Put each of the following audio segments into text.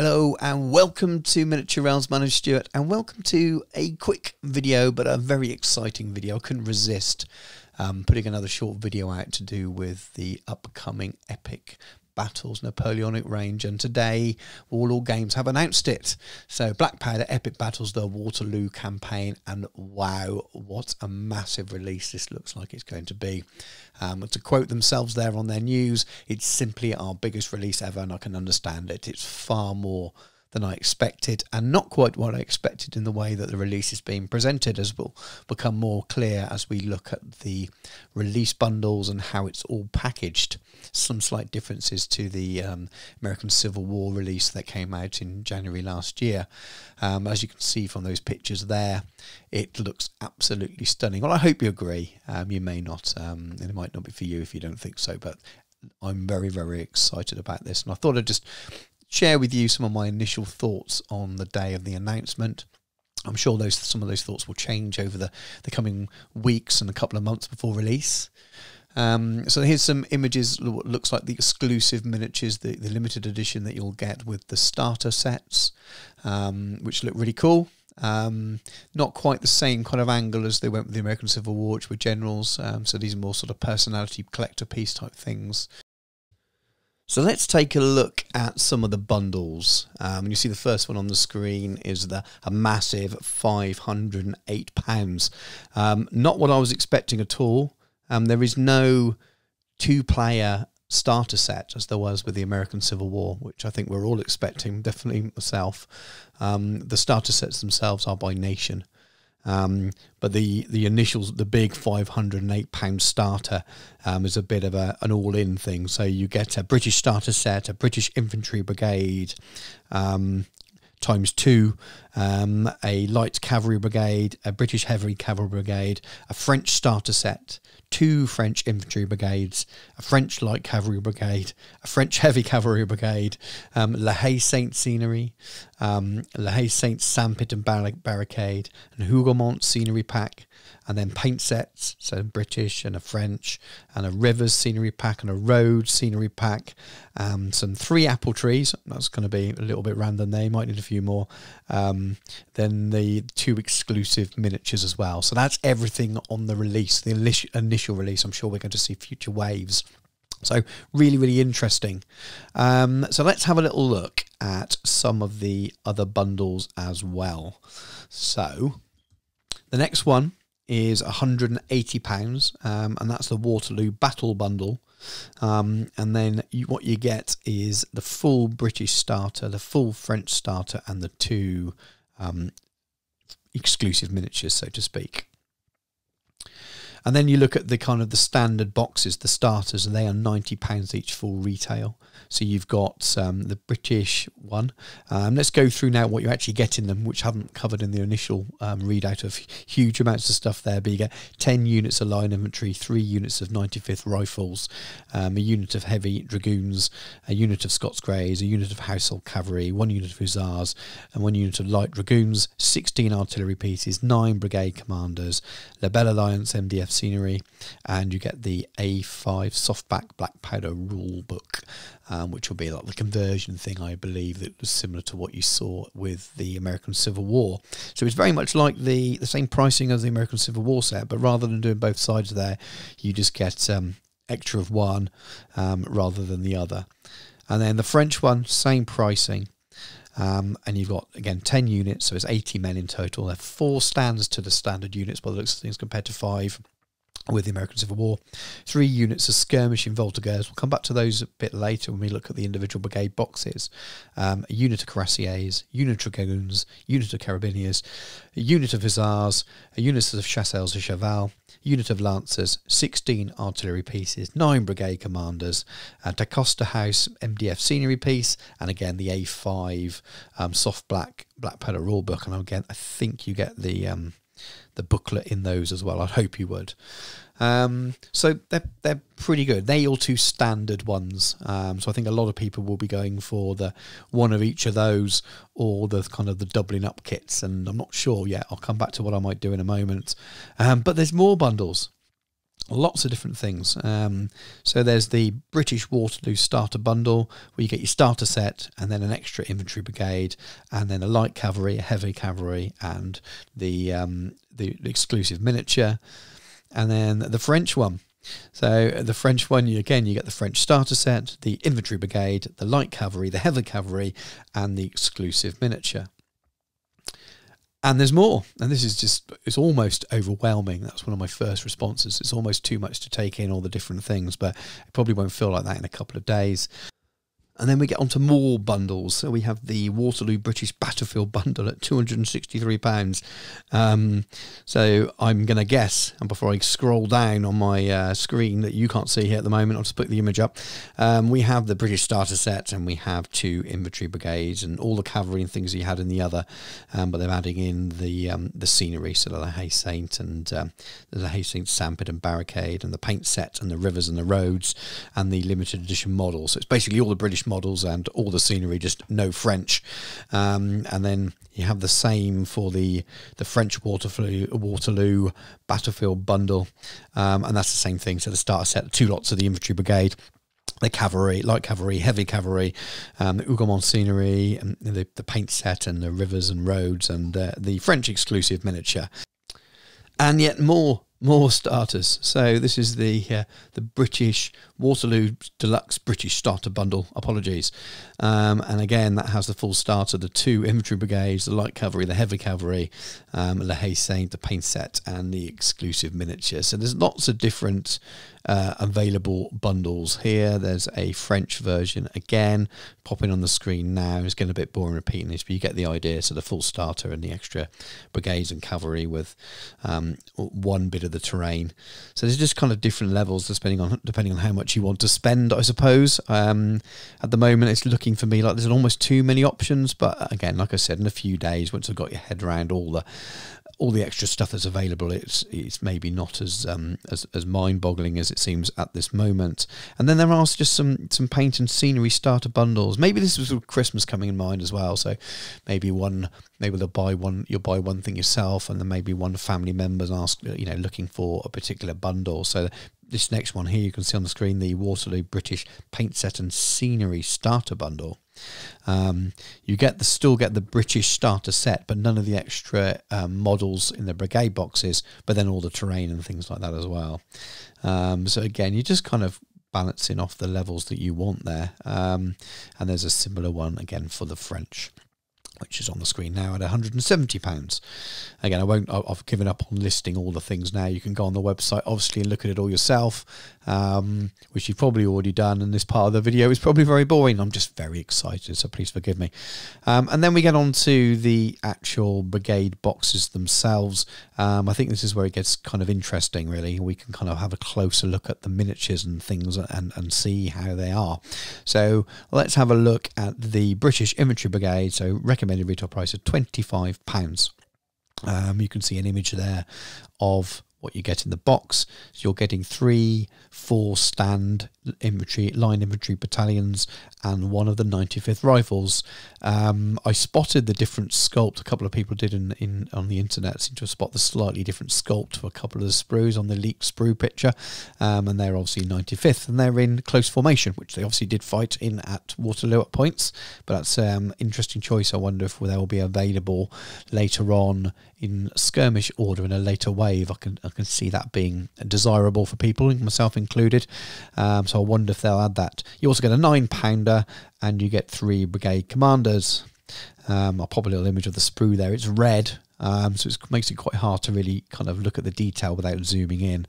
Hello and welcome to Miniature Realms. My name's Stuart and welcome to a quick video but a very exciting video. I couldn't resist putting another short video out to do with the upcoming epic battles Napoleonic range, and today Warlord Games have announced it. So Black Powder Epic Battles, the Waterloo Campaign, and wow, what a massive release this looks like it's going to be. To quote themselves there on their news, it's simply our biggest release ever, and I can understand it. It's far more than I expected, and not quite what I expected in the way that the release is being presented, as will become more clear as we look at the release bundles and how it's all packaged. Some slight differences to the American Civil War release that came out in January last year. As you can see from those pictures there, it looks absolutely stunning. Well, I hope you agree. You may not, and it might not be for you if you don't think so, but I'm very, very excited about this, and I thought I'd just share with you some of my initial thoughts on the day of the announcement. I'm sure some of those thoughts will change over the coming weeks and a couple of months before release. So here's some images, what looks like the exclusive miniatures, the limited edition that you'll get with the starter sets, which look really cool. Not quite the same kind of angle as they went with the American Civil War, which were generals. So these are more sort of personality collector piece type things. So let's take a look at some of the bundles. And you see the first one on the screen is a massive £508. Not what I was expecting at all. There is no two-player starter set as there was with the American Civil War, which I think we're all expecting, definitely myself. The starter sets themselves are by nation. But the initials, the big £508 starter, is a bit of an all-in thing. So you get a British starter set, a British infantry brigade, ×2, a light cavalry brigade, a British heavy cavalry brigade, a French starter set, 2 French infantry brigades, a French light cavalry brigade, a French heavy cavalry brigade, La Haye Saint scenery, La Haye Saint sandpit and barricade, and Hougoumont scenery pack, and then paint sets, so British and a French, and a Rivers scenery pack and a Rhodes scenery pack, some 3 apple trees. That's going to be a little bit random there, you might need a few more. Then the 2 exclusive miniatures as well. So that's everything on the release, the initial release. I'm sure we're going to see future waves. So really, really interesting. So let's have a little look at some of the other bundles as well. So the next one is £180, and that's the Waterloo Battle Bundle. And then what you get is the full British starter, the full French starter, and the 2 exclusive miniatures, so to speak. And then you look at the kind of the standard boxes, the starters, and they are £90 each full retail. So you've got the British one. Let's go through now what you actually get in them, which I haven't covered in the initial readout of huge amounts of stuff there. But you get 10 units of line infantry, 3 units of 95th rifles, a unit of heavy dragoons, a unit of Scots Greys, a unit of household cavalry, 1 unit of hussars, and 1 unit of light dragoons, 16 artillery pieces, 9 brigade commanders, La Belle Alliance MDF scenery, and you get the A5 softback black powder rule book, which will be like the conversion thing, I believe, that was similar to what you saw with the American Civil War. So it's very much like the same pricing as the American Civil War set, but rather than doing both sides there, you just get extra of one rather than the other. And then the French one, same pricing. And you've got, again, 10 units, so it's 80 men in total. There are 4 stands to the standard units by the looks of things compared to 5 with the American Civil War. 3 units of skirmishing voltigeurs. We'll come back to those a bit later when we look at the individual brigade boxes. A unit of cuirassiers, unit of dragoons, unit of carabiniers, a unit of hussars, a unit of chasseurs de cheval, unit of lancers, 16 artillery pieces, 9 brigade commanders, a Da Costa House MDF scenery piece, and again the A5 soft black powder rule book. And again, I think you get the booklet in those as well. I'd hope you would. So they're pretty good. They're all 2 standard ones. So I think a lot of people will be going for the one of each of those, or the kind of the doubling up kits. And I'm not sure yet. I'll come back to what I might do in a moment. But there's more bundles. Lots of different things. So there's the British Waterloo starter bundle, where you get your starter set and then an extra infantry brigade, and then a light cavalry, a heavy cavalry, and the exclusive miniature. And then the French one. So the French one, you get the French starter set, the infantry brigade, the light cavalry, the heavy cavalry, and the exclusive miniature. And there's more, and this is just, it's almost overwhelming. That's one of my first responses. It's almost too much to take in, all the different things, but it probably won't feel like that in a couple of days. And then we get onto more bundles. So we have the Waterloo British Battlefield bundle at £263. So I'm going to guess, and before I scroll down on my screen that you can't see here at the moment, I'll just put the image up. We have the British starter set, and we have 2 infantry brigades and all the cavalry and things you had in the other. But they're adding in the scenery, so the Hay Saint and the Hay Saint Sandpit and Barricade, and the paint set and the rivers and the roads, and the limited edition models. So it's basically all the British models and all the scenery, just no French. And then you have the same for the French Waterloo Battlefield bundle, and that's the same thing. So the starter set, 2 lots of the infantry brigade, the cavalry, light cavalry, heavy cavalry, the Hougoumont scenery, and the paint set and the rivers and roads, and the French exclusive miniature, and yet more starters. So this is the British Waterloo Deluxe British Starter Bundle. Apologies. And again, that has the full starter, the 2 infantry brigades, the light cavalry, the heavy cavalry, the Hay Saint, the paint set, and the exclusive miniature. So there's lots of different available bundles here. There's a French version again popping on the screen now. It's getting a bit boring repeating this, but you get the idea. So the full starter and the extra brigades and cavalry with one bit of the terrain. So there's just kind of different levels depending on how much you want to spend, I suppose. At the moment, it's looking for me like there's almost too many options, but again, like I said, in a few days, once I've got your head around all the extra stuff that's available, it's maybe not as mind-boggling as it seems at this moment. And then there are just some paint and scenery starter bundles. Maybe this was with Christmas coming in mind as well. So maybe you'll buy one thing yourself, and then maybe one family members looking for a particular bundle. So this next one here, you can see on the screen, the Waterloo British Paint Set and Scenery Starter Bundle. You still get the British starter set, but none of the extra models in the brigade boxes, but then all the terrain and things like that as well. So again, you're just kind of balancing off the levels that you want there. And there's a similar one again for the French, which is on the screen now at £170. Again, I've given up on listing all the things now. You can go on the website, obviously, and look at it all yourself, which you've probably already done, and this part of the video is probably very boring. I'm just very excited, so please forgive me. And then we get on to the actual brigade boxes themselves. I think this is where it gets kind of interesting, really. We can kind of have a closer look at the miniatures and things and see how they are. So let's have a look at the British Infantry Brigade. So recommended retail price of £25. You can see an image there of what you get in the box. So you're getting 3 4-stand line infantry battalions and one of the 95th Rifles. I spotted the different sculpt. A couple of people did on the internet seem to spot the slightly different sculpt for a couple of the sprues on the leaked sprue picture, and they're obviously 95th, and they're in close formation, which they obviously did fight in at Waterloo at points. But that's interesting choice. I wonder if they'll be available later on in skirmish order in a later wave. I can see that being desirable for people, myself included. So I wonder if they'll add that. You also get a £9, and you get 3 Brigade Commanders. I'll pop a little image of the sprue there. It's red, so it makes it quite hard to really kind of look at the detail without zooming in.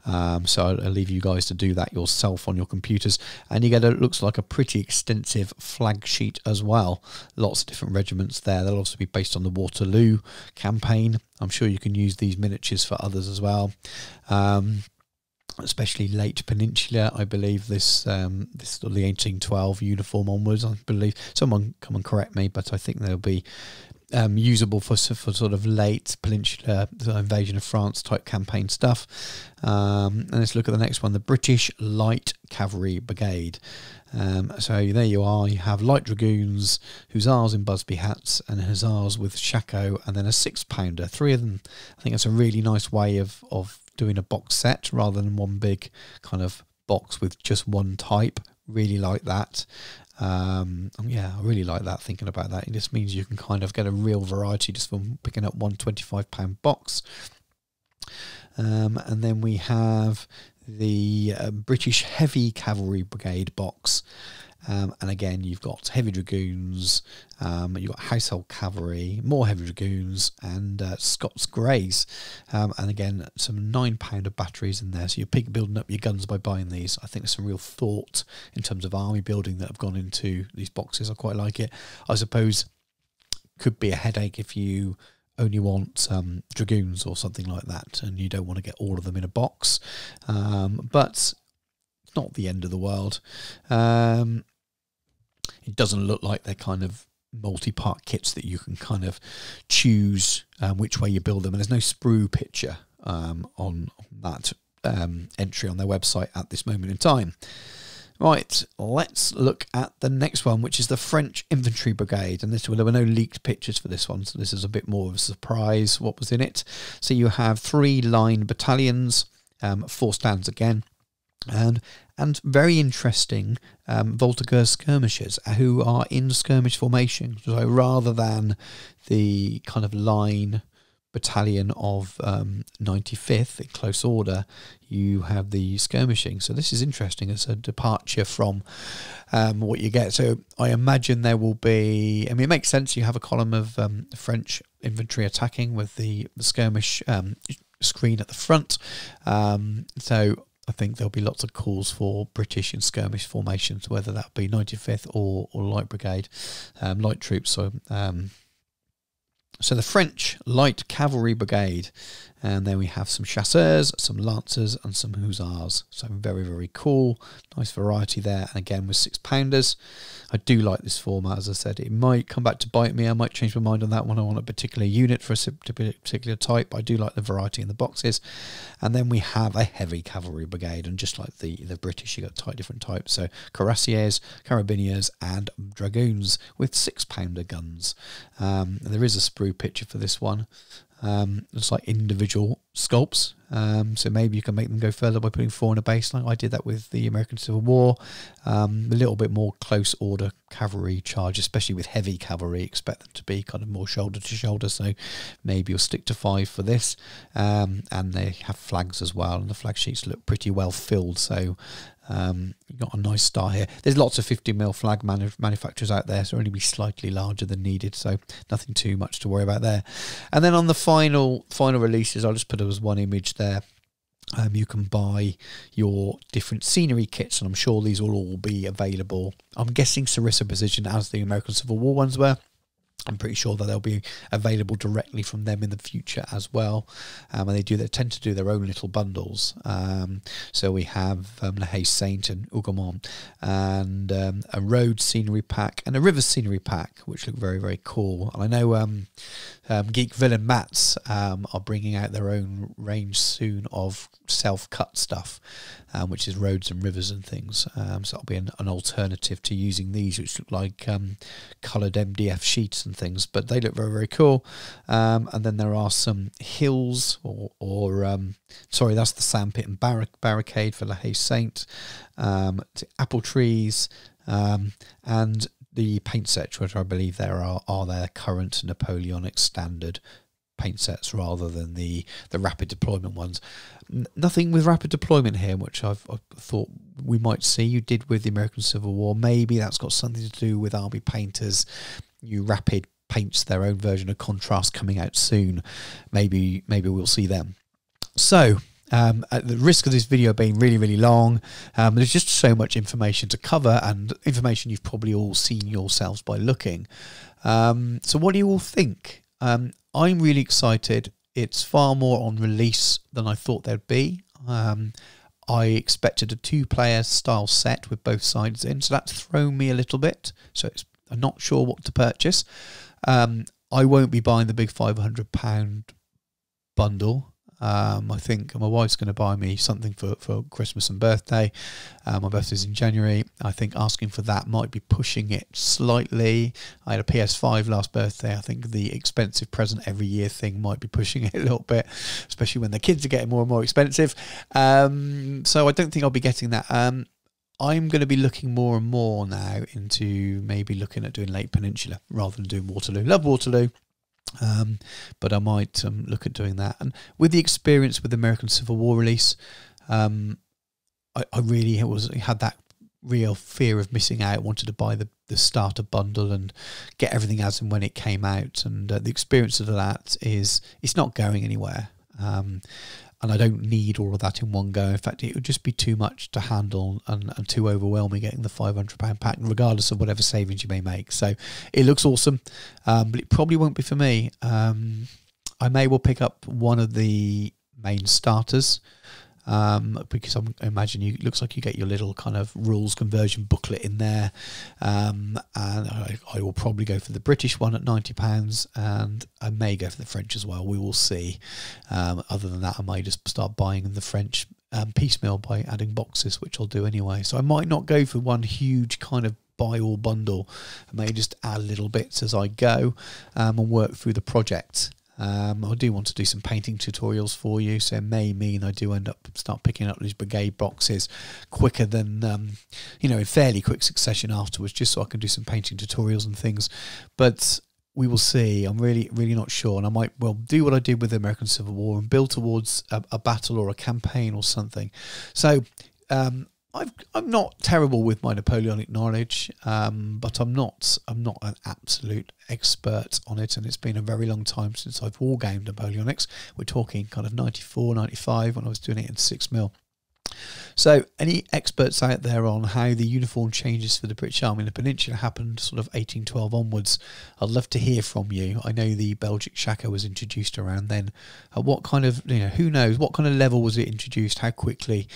So I'll leave you guys to do that yourself on your computers. And you get it looks like a pretty extensive flag sheet as well. Lots of different regiments there. They'll also be based on the Waterloo Campaign. I'm sure you can use these miniatures for others as well. Especially late Peninsular, I believe this the 1812 uniform onwards. I believe someone come and correct me, but I think they'll be usable for sort of late Peninsular invasion of France type campaign stuff. And let's look at the next one, the British Light Cavalry Brigade. So there you are. You have light dragoons, hussars in Busby hats, and hussars with shako, and then a £6. 3 of them. I think that's a really nice way of doing a box set rather than one big kind of box with just one type. Really like that. Yeah, I really like that, thinking about that. It just means you can kind of get a real variety just from picking up one £25 box. And then we have the British Heavy Cavalry Brigade box. And again, you've got heavy dragoons, you've got household cavalry, more heavy dragoons, and Scots Greys. And again, some £9 batteries in there. So you're building up your guns by buying these. I think there's some real thought in terms of army building that have gone into these boxes. I quite like it. I suppose could be a headache if you only want dragoons or something like that, and you don't want to get all of them in a box. But it's not the end of the world. It doesn't look like they're kind of multi-part kits that you can kind of choose which way you build them. And there's no sprue picture on that entry on their website at this moment in time. Right, let's look at the next one, which is the French Infantry Brigade. And there were no leaked pictures for this one, so this is a bit more of a surprise what was in it. So you have 3 line battalions, 4 stands again. And very interesting Voltigeur skirmishers who are in skirmish formation. So rather than the kind of line battalion of 95th in close order, you have the skirmishing. So this is interesting. It's a departure from what you get. So I imagine there will be, I mean, it makes sense. You have a column of French infantry attacking with the skirmish screen at the front. So I think there'll be lots of calls for British and skirmish formations, whether that be 95th or Light Brigade, light troops. So the French Light Cavalry Brigade, and then we have some chasseurs, some lancers, and some hussars. So very, very cool. Nice variety there. And again, with £6. I do like this format, as I said. It might come back to bite me. I might change my mind on that one. I want a particular unit for a particular type. I do like the variety in the boxes. And then we have a Heavy Cavalry Brigade. And just like the British, you've got different types. So cuirassiers, carabiniers, and dragoons with £6 guns. There is a sprue picture for this one. It's like individual sculpts, so maybe you can make them go further by putting 4 in a base, like I did that with the American Civil War. A little bit more close order cavalry charge, especially with heavy cavalry. Expect them to be kind of more shoulder to shoulder, so maybe you'll stick to 5 for this. And they have flags as well, and the flag sheets look pretty well filled, so you've got a nice start here. There's lots of 50mm flag manufacturers out there, so only be slightly larger than needed, so nothing too much to worry about there. And then on the final releases, I'll just put it as one image there. You can buy your different scenery kits, and I'm sure these will all be available. I'm guessing Sarissa Precision, as the American Civil War ones were. I'm pretty sure that they'll be available directly from them in the future as well. And they tend to do their own little bundles. So we have La Haye Saint and Hougoumont, and a road scenery pack and a river scenery pack, which look very, very cool. And I know Geek Villain Mats are bringing out their own range soon of self-cut stuff, which is roads and rivers and things. So that'll be an alternative to using these, which look like coloured MDF sheets and things, but they look very, very cool. And then there are some hills, sorry, that's the sandpit and barricade for La Haye Saint, apple trees, and the paint sets, which I believe there are their current Napoleonic standard paint sets rather than the rapid deployment ones. Nothing with rapid deployment here, which I've thought we might see. You did with the American Civil War. Maybe that's got something to do with army painters. Rapid paints their own version of contrast coming out soon. Maybe we'll see them. So at the risk of this video being really, really long, there's just so much information to cover, and information you've probably all seen yourselves by looking. So what do you all think? I'm really excited. It's far more on release than I thought there'd be. I expected a 2-player style set with both sides in, so that's thrown me a little bit. So I'm not sure what to purchase. I won't be buying the big £500 bundle. I think my wife's going to buy me something for Christmas and birthday. My birthday's in January. I think asking for that might be pushing it slightly. I had a PS5 last birthday. I think the expensive present every year thing might be pushing it a little bit, especially when the kids are getting more and more expensive. So I don't think I'll be getting that. I'm going to be looking more and more now into maybe looking at doing Lake Peninsula rather than doing Waterloo. Love Waterloo. But I might look at doing that. And with the experience with the American Civil War release, I really had that real fear of missing out. Wanted to buy the starter bundle and get everything as and when it came out. And the experience of that is it's not going anywhere. And I don't need all of that in one go. In fact, it would just be too much to handle and too overwhelming getting the £500 pack, regardless of whatever savings you may make. So it looks awesome, but it probably won't be for me. I may well pick up one of the main starters, because I imagine it looks like you get your little kind of rules conversion booklet in there, and I will probably go for the British one at £90, and I may go for the French as well. We will see. Other than that, I may just start buying the French piecemeal by adding boxes, which I'll do anyway. So I might not go for one huge kind of buy all bundle. I may just add little bits as I go, and work through the project. I do want to do some painting tutorials for you, so it may mean I do start picking up these Brigade boxes quicker than, in fairly quick succession afterwards, just so I can do some painting tutorials and things. But we will see. I'm really not sure, and I might well do what I did with the American Civil War and build towards a battle or a campaign or something. So I'm not terrible with my Napoleonic knowledge, but I'm not an absolute expert on it, and it's been a very long time since I've wargamed Napoleonics. We're talking kind of 94, 95 when I was doing it in 6mm. So any experts out there on how the uniform changes for the British Army in the Peninsula happened sort of 1812 onwards, I'd love to hear from you. I know the Belgic Shaka was introduced around then. What kind of, who knows, what kind of level was it introduced, how quickly?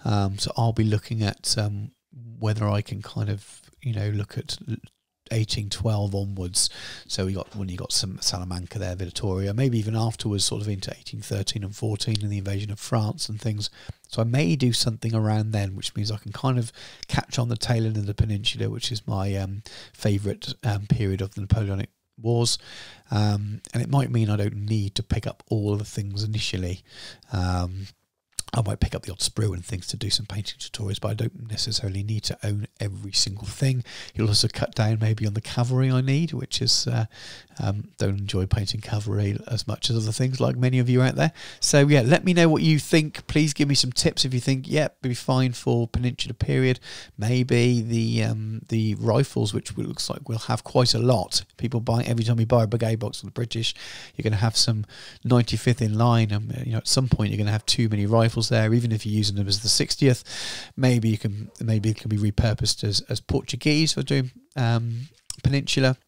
So I'll be looking at whether I can kind of, look at 1812 onwards. So when you got some Salamanca there, Vittoria, maybe even afterwards, sort of into 1813 and 14 and the invasion of France and things. So I may do something around then, which means I can kind of catch on the tail end of the Peninsula, which is my favourite period of the Napoleonic Wars. And it might mean I don't need to pick up all of the things initially. I might pick up the odd sprue and things to do some painting tutorials, but I don't necessarily need to own every single thing. You'll also cut down maybe on the cavalry I need, which is don't enjoy painting cavalry as much as other things, like many of you out there. So yeah, let me know what you think. Please give me some tips if you think, yep, be fine for Peninsula period. Maybe the rifles, which looks like we'll have quite a lot. People buy every time you buy a Brigade box for the British, you're going to have some 95th in line, and at some point you're going to have too many rifles there. Even if you're using them as the 60th, maybe it can be repurposed as Portuguese for doing Peninsula.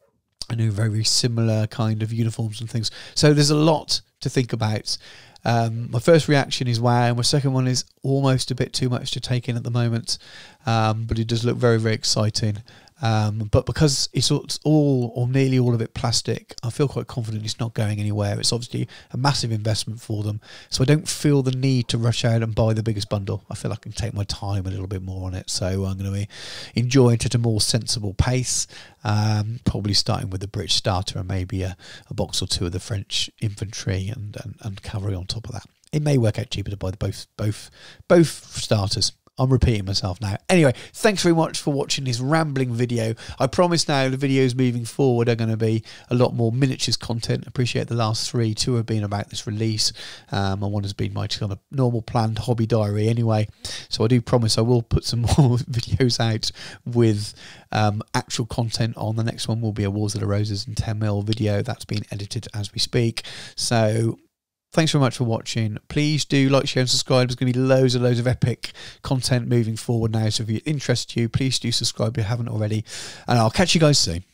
I know very similar kind of uniforms and things. So there's a lot to think about. My first reaction is wow, and my second one is almost a bit too much to take in at the moment, but it does look very exciting. But because it's all or nearly all of it plastic, I feel quite confident it's not going anywhere. It's obviously a massive investment for them, so I don't feel the need to rush out and buy the biggest bundle. I feel I can take my time a little bit more on it, so I'm going to enjoy it at a more sensible pace, probably starting with the British starter and maybe a box or two of the French infantry and cavalry on top of that. It may work out cheaper to buy both starters. I'm repeating myself now. Anyway, thanks very much for watching this rambling video. I promise now the videos moving forward are going to be a lot more miniatures content. Appreciate the last two have been about this release. And one has been my kind of normal planned hobby diary anyway. So I do promise I will put some more videos out with actual content on. The next one will be a Wars of the Roses and 10mm video. That's been edited as we speak. So thanks very much for watching. Please do like, share and subscribe. There's going to be loads of epic content moving forward now. So if it interests you, please do subscribe if you haven't already. And I'll catch you guys soon.